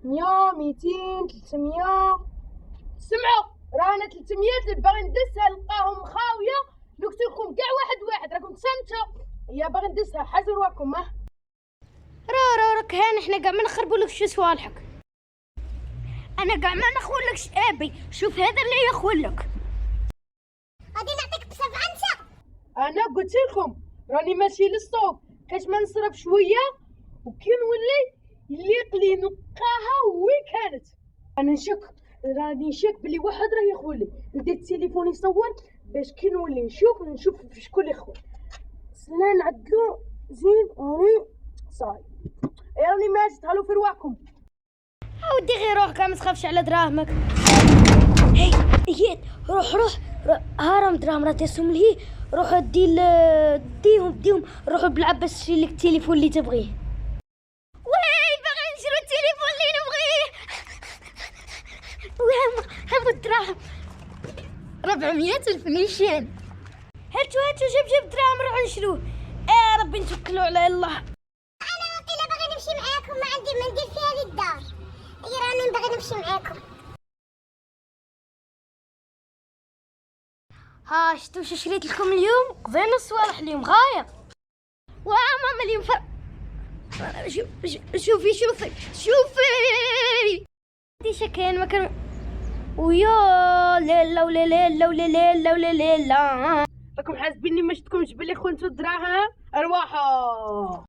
100 200 300. سمعوا رانا 300 اللي باغي ندسها نلقاهم خاويه. لو قلت لكم كاع واحد راكم تصنتوا. يا باغي ندسها حاجه رواكم. راك هان حنا كاع ما نخربوا لك شو صوالحك. انا كاع ما نخولكش ابي. شوف هذا اللي يخولك. غادي نعطيك بصف انت. انا قلت لكم راني ماشي للصوب كاش ما نصرف شويه وكي نولي يليق لي نلقاها وين كانت. راني نشك بلي واحد راه يخولي. ندير التليفون يصور باش كي نولي نشوف شكون اللي يخول. سلا نعدلو زين راني صاي. راني ماشي تهلو في رواحكم. ودي غير روحك ما تخافش على دراهمك. هي اياد روح هارم دراهم راه تسهم لي. روح ديهم روحوا بالعباس شري لك التليفون اللي تبغيه. وي باغي نشري التليفون اللي نبغيه. وين هبو الدراهم 400,000 نيشان. هاتو جيب دراهم نروح نشروه. ربي نتوكلوا على الله. انا وقيله باغي نمشي معاكم، ما عندي ما ندير في هذه الدار. راني باغي نمشي معاكم. ها شتو واش شريت لكم اليوم؟ قضينا الصوالح اليوم غايه. ماما اليوم شوفي دي شكين ما كان. ويا ليلا ولا ليلا ولا ليلا ولا ليلا. راكم حاسبيني ما شفتكمش بلي خونتو الدراهم. ارواحوا.